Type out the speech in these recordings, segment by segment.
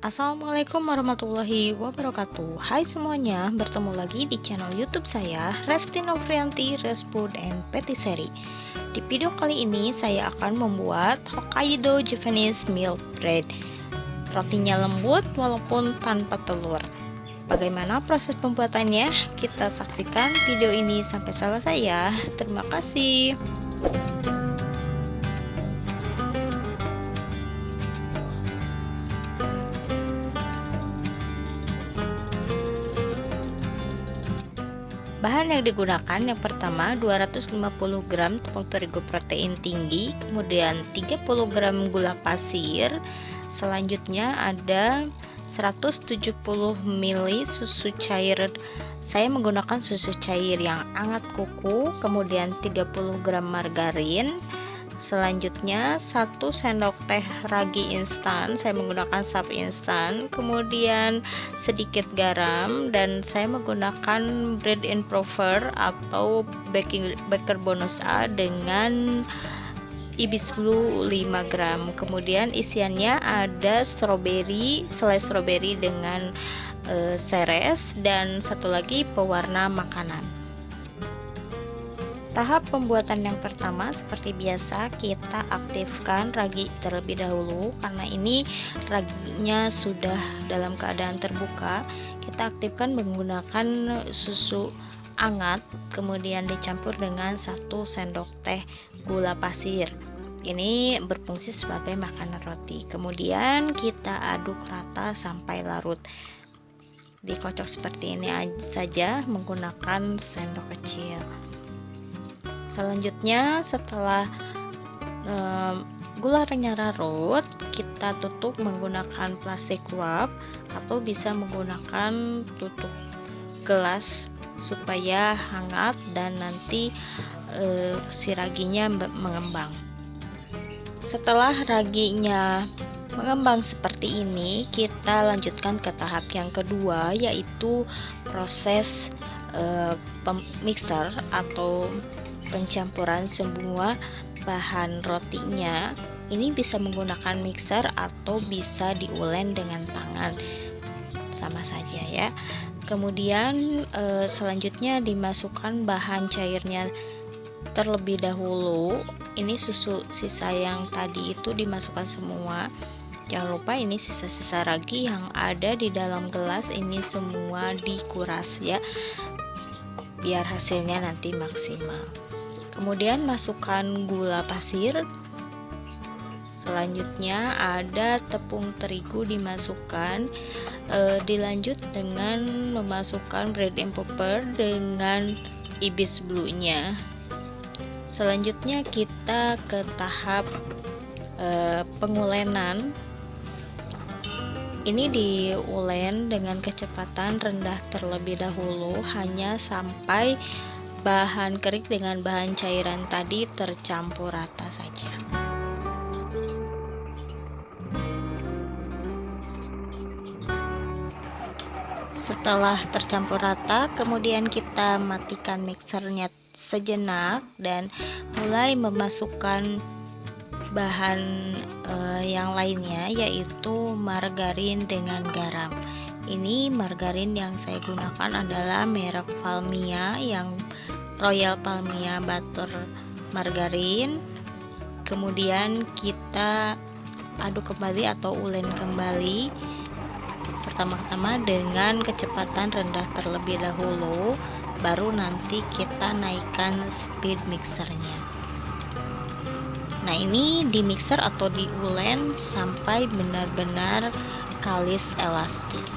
Assalamualaikum warahmatullahi wabarakatuh. Hai semuanya, bertemu lagi di channel YouTube saya, Resti Novrianti Resfood and Patisserie. Di video kali ini saya akan membuat Hokkaido Japanese Milk Bread. Rotinya lembut walaupun tanpa telur. Bagaimana proses pembuatannya? Kita saksikan video ini sampai selesai ya. Terima kasih. Bahan yang digunakan yang pertama 250 gram tepung terigu protein tinggi, kemudian 30 gram gula pasir, selanjutnya ada 170 ml susu cair. Saya menggunakan susu cair yang hangat kuku, kemudian 30 gram margarin. Selanjutnya 1 sendok teh ragi instan, saya menggunakan sap instan, kemudian sedikit garam, dan saya menggunakan bread improver atau baker bonus A dengan ibis blue 5 gram. Kemudian isiannya ada selai stroberi dengan seres, dan satu lagi pewarna makanan. Tahap pembuatan yang pertama, seperti biasa kita aktifkan ragi terlebih dahulu. Karena ini raginya sudah dalam keadaan terbuka, kita aktifkan menggunakan susu hangat, kemudian dicampur dengan 1 sendok teh gula pasir. Ini berfungsi sebagai makanan roti. Kemudian kita aduk rata sampai larut. Dikocok seperti ini saja menggunakan sendok kecil. Selanjutnya setelah gulanya larut, kita tutup menggunakan plastik wrap atau bisa menggunakan tutup gelas supaya hangat dan nanti si raginya mengembang. Setelah raginya mengembang seperti ini, kita lanjutkan ke tahap yang kedua, yaitu proses mixer atau pencampuran semua bahan rotinya. Ini bisa menggunakan mixer atau bisa diulen dengan tangan, sama saja ya. Kemudian selanjutnya dimasukkan bahan cairnya terlebih dahulu. Ini susu sisa yang tadi itu dimasukkan semua. Jangan lupa ini sisa-sisa ragi yang ada di dalam gelas ini semua dikuras ya, biar hasilnya nanti maksimal. Kemudian masukkan gula pasir. Selanjutnya ada tepung terigu dimasukkan. Dilanjut dengan memasukkan bread improver dengan ibis blue-nya. Selanjutnya kita ke tahap pengulenan. Ini diulen dengan kecepatan rendah terlebih dahulu, hanya sampai bahan kering dengan bahan cairan tadi tercampur rata saja. Setelah tercampur rata, kemudian kita matikan mixernya sejenak dan mulai memasukkan bahan yang lainnya, yaitu margarin dengan garam. Ini margarin yang saya gunakan adalah merek Palmia, yang Royal Palmia Butter Margarin. Kemudian kita aduk kembali atau ulen kembali, pertama-tama dengan kecepatan rendah terlebih dahulu, baru nanti kita naikkan speed mixernya. Nah, ini di mixer atau diulen sampai benar-benar kalis elastis.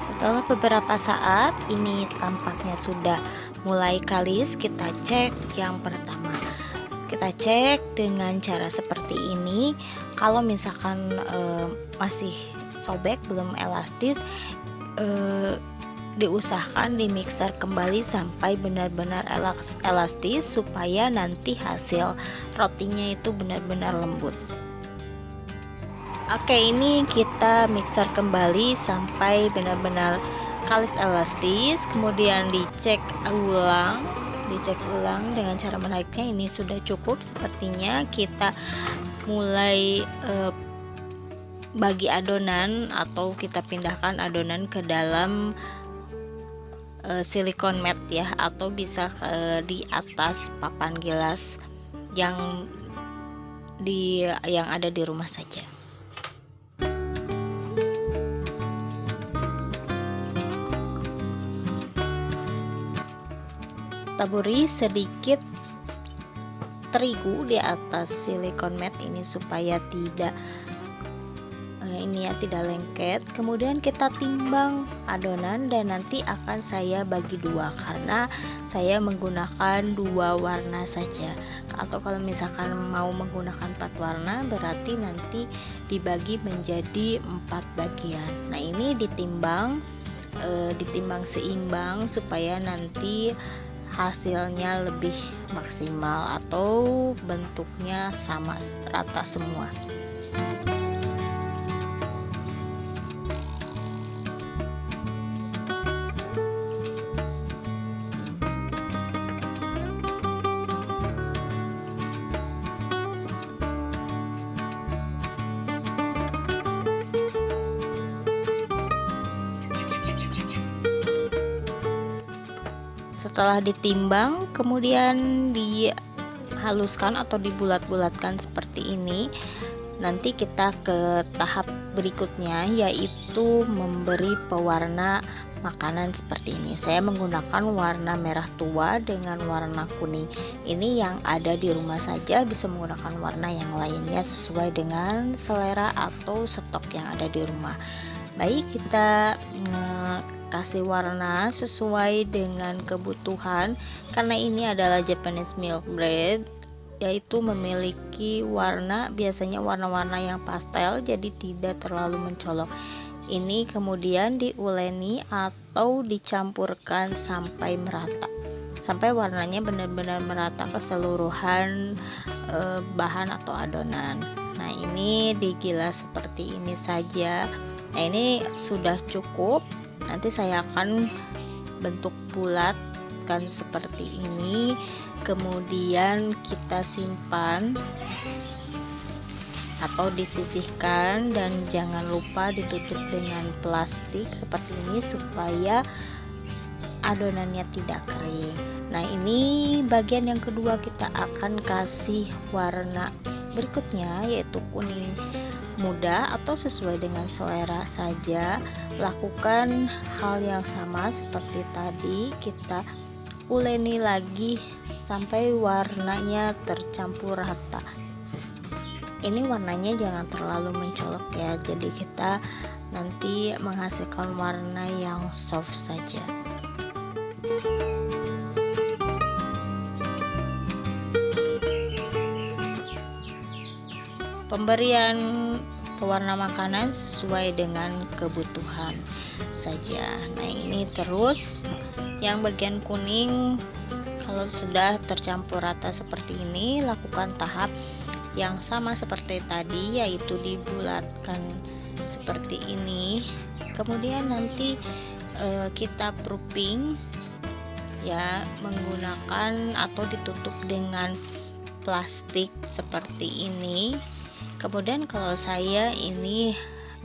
Setelah beberapa saat ini tampaknya sudah mulai kalis. Kita cek yang pertama, kita cek dengan cara seperti ini. Kalau misalkan masih sobek, belum elastis, diusahakan di mixer kembali sampai benar-benar elastis supaya nanti hasil rotinya itu benar-benar lembut. Oke, ini kita mixer kembali sampai benar-benar kalis elastis, kemudian dicek ulang dengan cara menariknya. Ini sudah cukup sepertinya. Kita mulai bagi adonan atau kita pindahkan adonan ke dalam silikon mat ya, atau bisa di atas papan gelas yang ada di rumah saja. Taburi sedikit terigu di atas silikon mat ini supaya tidak tidak lengket. Kemudian kita timbang adonan dan nanti akan saya bagi dua karena saya menggunakan 2 warna saja, atau kalau misalkan mau menggunakan 4 warna berarti nanti dibagi menjadi 4 bagian. Nah, ini ditimbang seimbang supaya nanti hasilnya lebih maksimal atau bentuknya sama rata semua. Setelah ditimbang, kemudian dihaluskan atau dibulat-bulatkan seperti ini. Nanti kita ke tahap berikutnya, yaitu memberi pewarna makanan seperti ini. Saya menggunakan warna merah tua dengan warna kuning. Ini yang ada di rumah saja, bisa menggunakan warna yang lainnya sesuai dengan selera atau stok yang ada di rumah. Baik, kita kasih warna sesuai dengan kebutuhan karena ini adalah Japanese milk bread, yaitu memiliki biasanya warna-warna yang pastel, jadi tidak terlalu mencolok. Ini kemudian diuleni atau dicampurkan sampai merata, sampai warnanya benar-benar merata keseluruhan bahan atau adonan. Nah, ini digilas seperti ini saja. Nah, ini sudah cukup. Nanti saya akan bentuk bulatkan seperti ini, kemudian kita simpan atau disisihkan, dan jangan lupa ditutup dengan plastik seperti ini supaya adonannya tidak kering. Nah, ini bagian yang kedua, kita akan kasih warna berikutnya yaitu kuning muda atau sesuai dengan selera saja. Lakukan hal yang sama seperti tadi, kita uleni lagi sampai warnanya tercampur rata. Ini warnanya jangan terlalu mencolok ya, jadi kita nanti menghasilkan warna yang soft saja. Pemberian pewarna makanan sesuai dengan kebutuhan saja. Nah, ini terus yang bagian kuning, kalau sudah tercampur rata seperti ini, lakukan tahap yang sama seperti tadi, yaitu dibulatkan seperti ini. Kemudian nanti kita proofing ya, menggunakan atau ditutup dengan plastik seperti ini. Kemudian kalau saya ini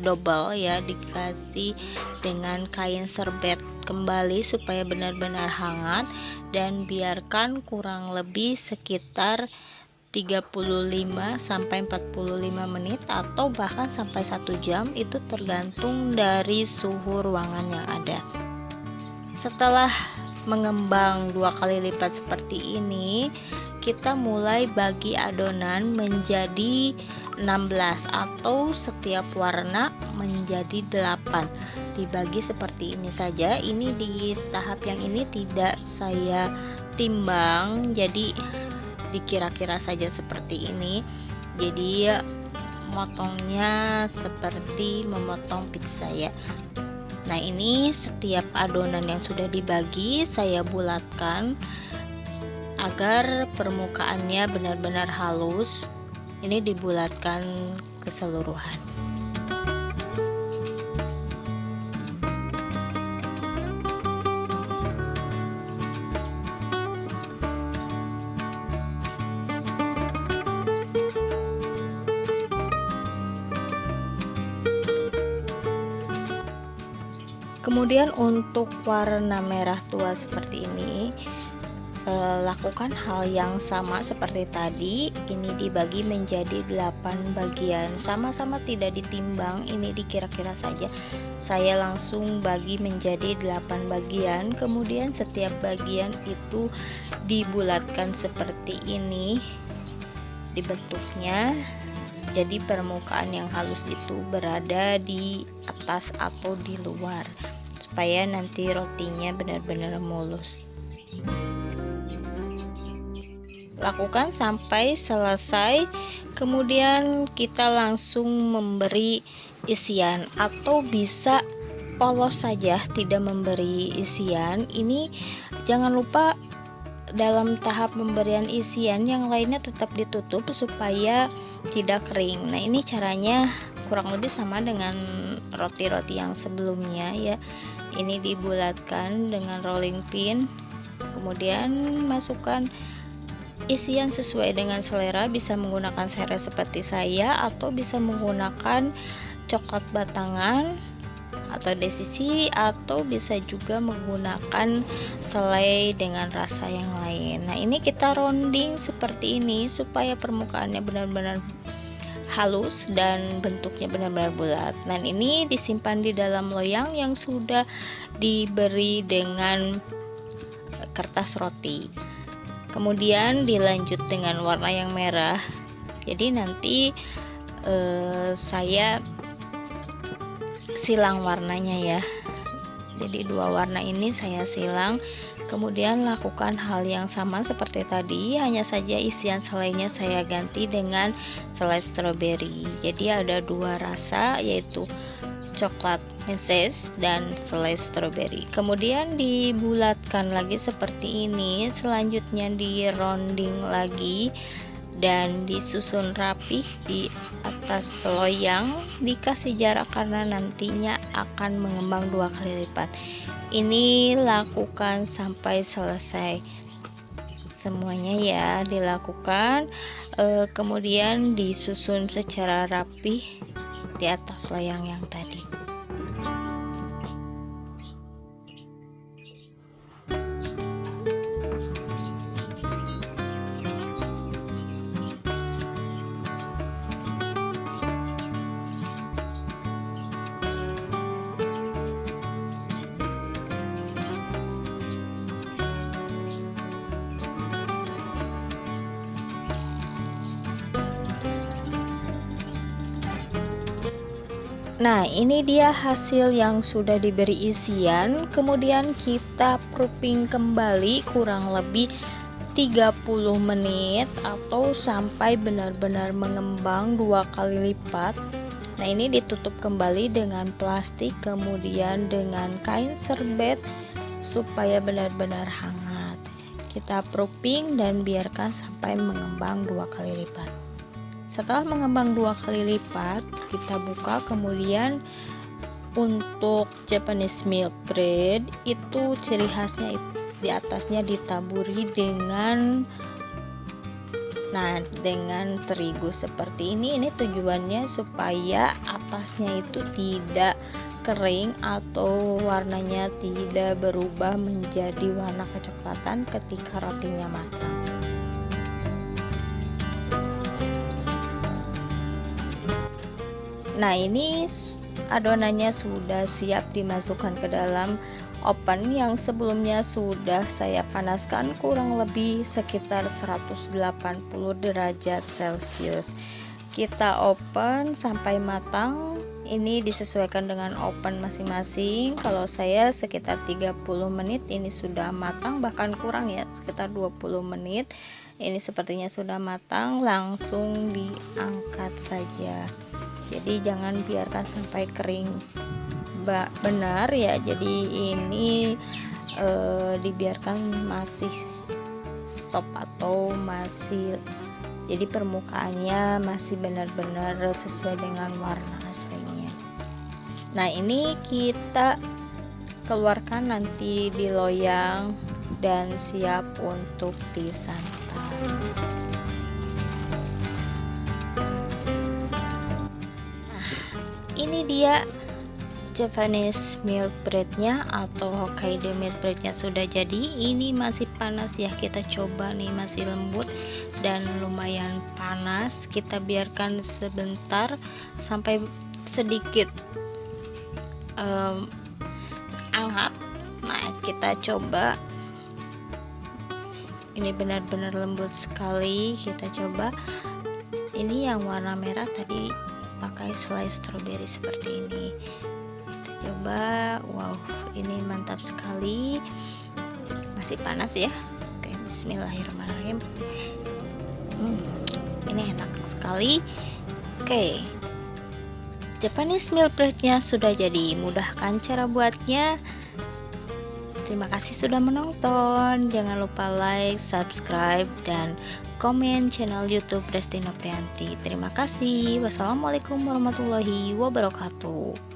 double ya, dikasih dengan kain serbet kembali supaya benar-benar hangat, dan biarkan kurang lebih sekitar 35 sampai 45 menit atau bahkan sampai 1 jam, itu tergantung dari suhu ruangan yang ada. Setelah mengembang 2 kali lipat seperti ini, kita mulai bagi adonan menjadi 16 atau setiap warna menjadi 8. Dibagi seperti ini saja. Ini di tahap yang ini tidak saya timbang, jadi dikira-kira saja seperti ini. Jadi motongnya seperti memotong pizza ya. Nah, ini setiap adonan yang sudah dibagi saya bulatkan agar permukaannya benar-benar halus. Ini dibulatkan keseluruhan. Kemudian untuk warna merah tua seperti ini, lakukan hal yang sama seperti tadi. Ini dibagi menjadi 8 bagian, sama-sama tidak ditimbang, ini dikira-kira saja. Saya langsung bagi menjadi 8 bagian, kemudian setiap bagian itu dibulatkan seperti ini dibentuknya. Jadi permukaan yang halus itu berada di atas atau di luar, supaya nanti rotinya benar-benar mulus. Lakukan sampai selesai, kemudian kita langsung memberi isian, atau bisa polos saja tidak memberi isian. Ini jangan lupa dalam tahap pemberian isian yang lainnya tetap ditutup supaya tidak kering. Nah, ini caranya kurang lebih sama dengan roti-roti yang sebelumnya ya. Ini dibulatkan dengan rolling pin, kemudian masukkan isian sesuai dengan selera, bisa menggunakan serai seperti saya atau bisa menggunakan coklat batangan atau desisi, atau bisa juga menggunakan selai dengan rasa yang lain. Nah, ini kita rounding seperti ini supaya permukaannya benar-benar halus dan bentuknya benar-benar bulat. Dan ini disimpan di dalam loyang yang sudah diberi dengan kertas roti. Kemudian dilanjut dengan warna yang merah. Jadi nanti saya silang warnanya ya. Jadi dua warna ini saya silang. Kemudian lakukan hal yang sama seperti tadi, hanya saja isian selainya saya ganti dengan selai stroberi. Jadi ada dua rasa, yaitu coklat meses dan selai stroberi. Kemudian dibulatkan lagi seperti ini, selanjutnya di rounding lagi dan disusun rapih di atas loyang, dikasih jarak karena nantinya akan mengembang 2 kali lipat. Ini lakukan sampai selesai semuanya ya, dilakukan kemudian disusun secara rapih di atas loyang yang tadi. Nah, ini dia hasil yang sudah diberi isian. Kemudian kita proofing kembali kurang lebih 30 menit atau sampai benar-benar mengembang 2 kali lipat. Nah, ini ditutup kembali dengan plastik, kemudian dengan kain serbet supaya benar-benar hangat. Kita proofing dan biarkan sampai mengembang 2 kali lipat. Setelah mengembang 2 kali lipat, kita buka. Kemudian untuk Japanese milk bread itu ciri khasnya di atasnya ditaburi dengan dengan terigu seperti ini. Ini tujuannya supaya atasnya itu tidak kering atau warnanya tidak berubah menjadi warna kecoklatan ketika rotinya matang. Nah, ini adonannya sudah siap dimasukkan ke dalam oven yang sebelumnya sudah saya panaskan kurang lebih sekitar 180 derajat Celcius. Kita open sampai matang. Ini disesuaikan dengan oven masing-masing. Kalau saya sekitar 30 menit ini sudah matang, bahkan kurang ya, sekitar 20 menit. Ini sepertinya sudah matang, langsung diangkat saja. Jadi jangan biarkan sampai kering benar ya. Jadi ini dibiarkan masih sop atau masih Jadi permukaannya masih benar-benar sesuai dengan warna aslinya. Nah, ini kita keluarkan nanti di loyang dan siap untuk disantap. Nah, ini dia Japanese milk breadnya atau Hokkaido milk breadnya sudah jadi. Ini masih panas ya, kita coba nih, masih lembut dan lumayan panas. Kita biarkan sebentar sampai sedikit hangat. Nah, kita coba, ini benar-benar lembut sekali. Kita coba, ini yang warna merah tadi pakai slice strawberry seperti ini. Kita coba, wow, ini mantap sekali. Masih panas ya. Oke, bismillahirrahmanirrahim. Ini enak sekali. Oke, Japanese milk breadnya sudah jadi. Mudah kan cara buatnya? Terima kasih sudah menonton. Jangan lupa like, subscribe, dan komen channel YouTube Resti Noprianti. Terima kasih. Wassalamualaikum warahmatullahi wabarakatuh.